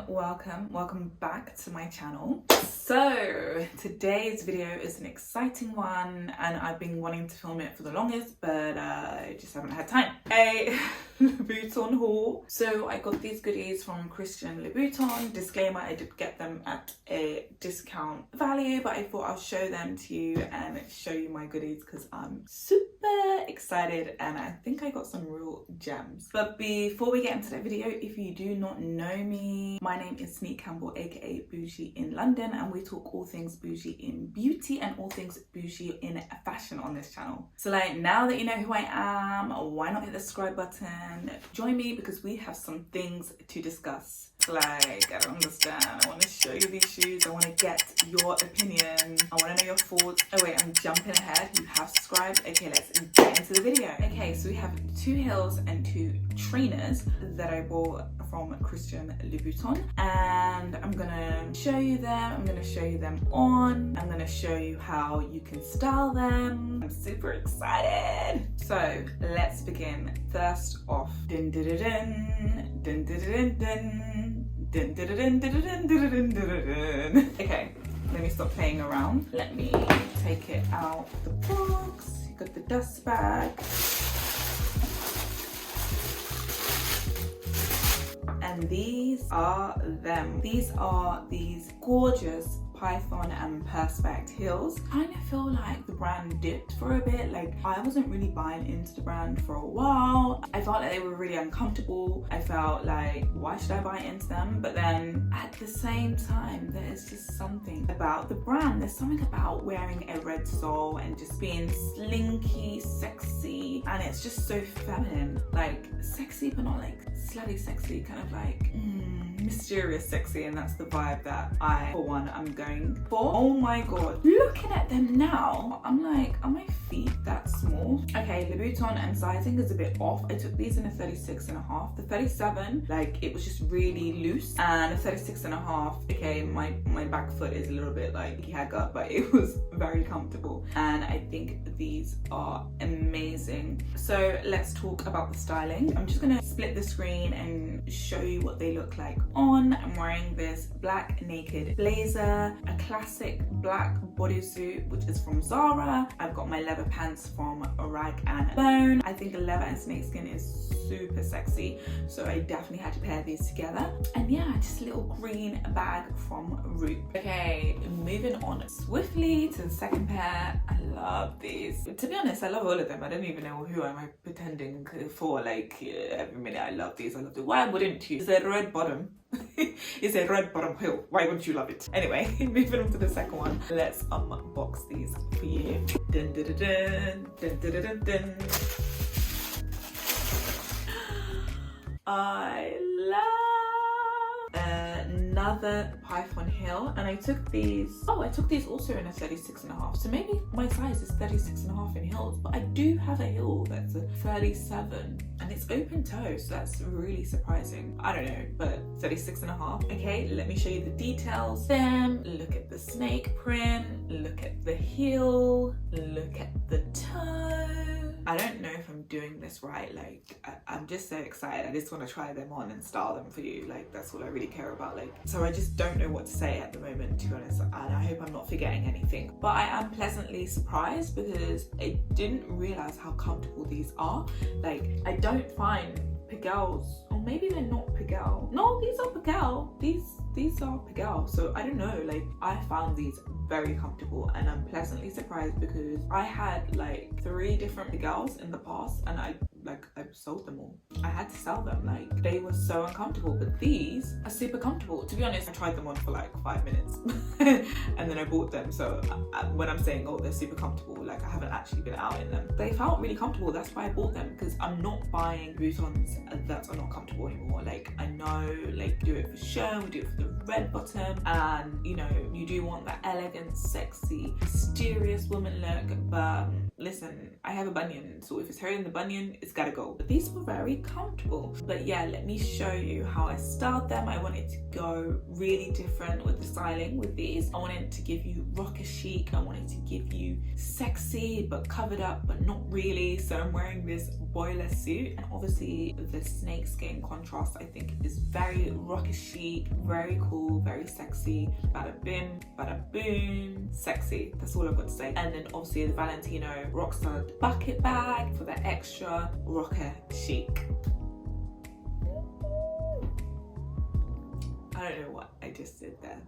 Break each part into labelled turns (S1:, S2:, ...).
S1: welcome back to my channel. So today's video is an exciting one and I've been wanting to film it for the longest, but I just haven't had time. A Louboutin haul. So I got these goodies from Christian Louboutin. Disclaimer, I did get them at a discount value, but I thought I'll show them to you and show you my goodies because I'm super excited and I think I got some real gems. But before we get into the video, if you do not know me, my name is Campbell, aka Bouji in London, and we talk all things bougie in beauty and all things bougie in fashion on this channel. So like, now that you know who I am, why not hit the subscribe button? Join me because we have some things to discuss. Like, I don't understand. I want to show you these shoes. I want to get your opinion. I want to know your thoughts. Oh wait, I'm jumping ahead. You have subscribed. Okay, let's get into the video. Okay, so we have 2 heels and 2 trainers that I bought from Christian Louboutin, and I'm gonna show you them. I'm gonna show you them on. I'm gonna show you how you can style them. I'm super excited. So let's begin. First off, dun dun dun dun dun dun dun. Dun, dun, dun, dun, dun, dun, dun, dun, dun. Okay, let me stop playing around. Let me take it out of the box. You got the dust bag. And these are them. These are these gorgeous python and perspex heels. I kind of feel like the brand dipped for a bit. Like, I wasn't really buying into the brand for a while. I felt like they were really uncomfortable. I felt like, why should I buy into them? But then at the same time, there's just something about the brand. There's something about wearing a red sole and just being slinky, sexy, and it's just so feminine. Like, sexy but not like slutty sexy, kind of like mysterious sexy, and that's the vibe that I, for one, I'm going for. Oh my god, looking at them now, I'm like, are my feet that small? Okay, Louboutin and sizing is a bit off. I took these in a 36.5. The 37, like, it was just really loose, and a 36.5, okay, my back foot is a little bit like hagger, but it was very comfortable, and I think these are amazing. So let's talk about the styling. I'm just gonna split the screen and show you what they look like on. I'm wearing this black naked blazer, a classic black bodysuit which is from Zara. I've got my leather pants from Rag and Bone. I think leather and snakeskin is super sexy, so I definitely had to pair these together. And yeah, just a little green bag from Root. Okay, moving on swiftly to the second pair. I love these. To be honest, I love all of them. I don't even know who am I pretending for. Like, every minute I love these. I love them. Why wouldn't you? It's a red bottom. It's a red bottom heel. Why wouldn't you love it? Anyway, moving on to the second one. Let's unbox these for you. Dun, dun, dun, dun, dun, dun, dun, dun. I love another python heel, and I took these also in a 36.5, so maybe my size is 36.5 in heels, but I do have a heel that's a 37 and it's open toe, so that's really surprising. I don't know, but 36.5. Okay, let me show you the details. Then look at the snake print, look at the heel, look at the toe. I don't know if I'm doing this right. Like, I'm just so excited. I just want to try them on and style them for you. Like, that's all I really care about. Like, so I just don't know what to say at the moment, to be honest, and I hope I'm not forgetting anything. But I am pleasantly surprised because I didn't realize how comfortable these are. Like, I don't find Pigels, or maybe they're not Pigel. No, these are Pigel. These are Pigel. So I don't know, like, I found these very comfortable, and I'm pleasantly surprised because I had like 3 different Pigels in the past and I sold them all. I had to sell them. Like, they were so uncomfortable, but these are super comfortable. To be honest, I tried them on for like 5 minutes and then I bought them. So when I'm saying, oh, they're super comfortable, like, I haven't actually been out in them. They felt really comfortable. That's why I bought them, because I'm not buying Louboutin's that are not comfortable anymore. Like, I know, like, do it for show, we do it for the red bottom and you know you do want that elegant, sexy, mysterious woman look, but listen, I have a bunion, so if it's hurting the bunion, it's gotta go. But these were very comfortable. But yeah, let me show you how I styled them. I wanted to go really different with the styling with these. I wanted to give you rocker chic. I wanted to give you sexy but covered up but not really. So I'm wearing this boiler suit, and obviously the snakeskin contrast I think is very rocker chic, very cool, very sexy. Bada bim, bada boom, sexy. That's all I've got to say. And then obviously the Valentino Rockstar bucket bag for the extra rocker chic. I don't know what I just did there,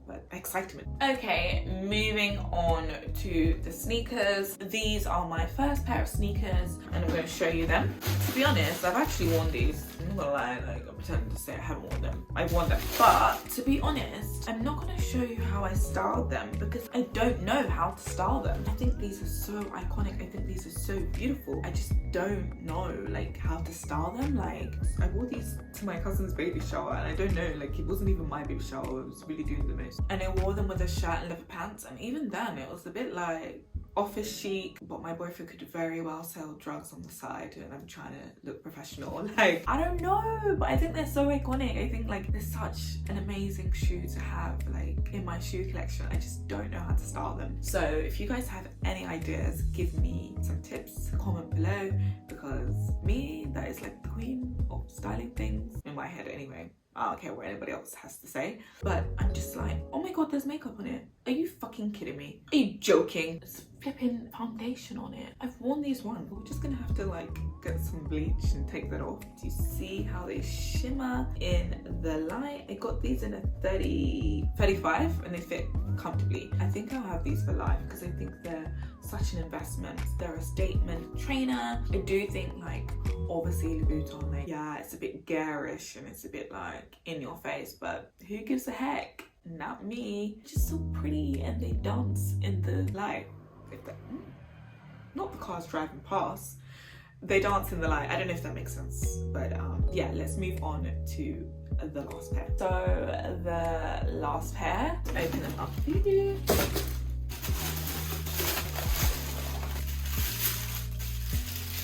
S1: but excitement. Okay, moving on to the sneakers. These are my first pair of sneakers and I'm going to show you them. To be honest, I've actually worn these. I'm not gonna lie, like I'm pretending to say I haven't worn them. I've worn them. But to be honest, I'm not going to show you how I styled them because I don't know how to style them. I think these are so iconic. I think these are so beautiful. I just don't know like how to style them. Like I wore these to my cousin's baby shower and I don't know, like it wasn't even my baby shower. I was really doing the most. And I wore them with a shirt and leather pants, and even then it was a bit like office chic, but my boyfriend could very well sell drugs on the side and I'm trying to look professional. Like I don't know, but I think they're so iconic. I think like they're such an amazing shoe to have like in my shoe collection. I just don't know how to style them. So if you guys have any ideas, give me some tips, comment below, because me, that is like the queen of styling things in my head anyway. I don't care what anybody else has to say, but I'm just like, oh my god, there's makeup on it. Are you fucking kidding me? Are you joking? There's flipping foundation on it. I've worn these once, but we're just gonna have to like get some bleach and take that off. Do you see how they shimmer in the light? I got these in a 35 and they fit comfortably. I think I'll have these for life because I think they're such an investment. They're a statement trainer. I do think like obviously Louboutin, like yeah, it's a bit garish and it's a bit like in your face, but who gives a heck? Not me. Just so pretty and they dance in the light. If that, not the cars driving past, they dance in the light. I don't know if that makes sense, but yeah, let's move on to the last pair. So the last pair, open them up for you.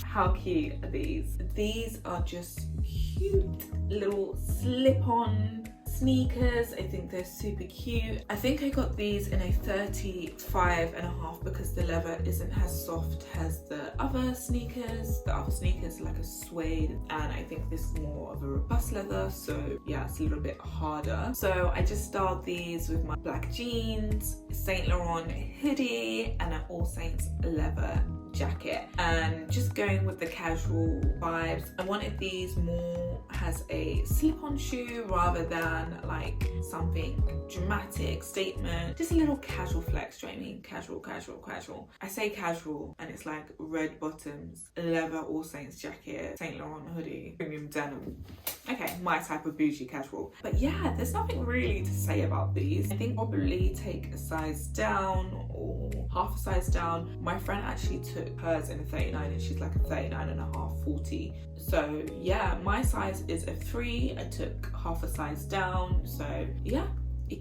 S1: How cute are these? These are just cute little slip-on sneakers. I think they're super cute. I think I got these in a 35.5 because the leather isn't as soft as the other sneakers. The other sneakers are like a suede, and I think this is more of a robust leather, so yeah, it's a little bit harder. So I just styled these with my black jeans, Saint Laurent hoodie, and an All Saints leather jacket, and just going with the casual vibes. I wanted these more as a slip-on shoe rather than like something dramatic statement, just a little casual flex. Do you know what I mean? Casual, casual, casual. I say casual and it's like red bottoms, leather All Saints jacket, Saint Laurent hoodie, premium denim. Okay, my type of bougie casual. But yeah, there's nothing really to say about these. I think probably take a size down or half a size down. My friend actually took hers in a 39 and she's like a 39.5, 40. So yeah, my size is a 3. I took half a size down. So yeah,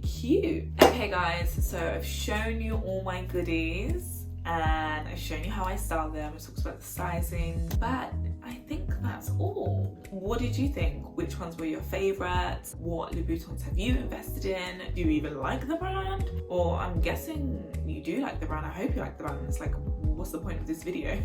S1: cute. Okay guys, so I've shown you all my goodies and I've shown you how I style them. I talked about the sizing, but I think that's all. What did you think? Which ones were your favorites? What Louboutins have you invested in? Do you even like the brand? Or I'm guessing you do like the brand. I hope you like the brand. It's like, what's the point of this video?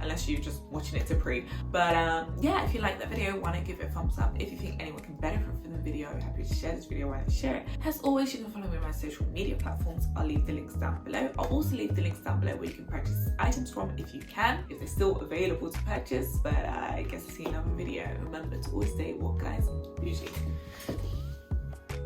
S1: Unless you're just watching it to pre. But yeah, if you like that video, why not give it a thumbs up? If you think anyone can benefit from the video, I'm happy to share this video, why not share it? As always, you can follow me on my social media platforms. I'll leave the links down below. I'll also leave the links down below where you can purchase items from if you can, if they're still available to purchase. But I guess I'll see you in another video. Remember to always stay what, guys? Bougie.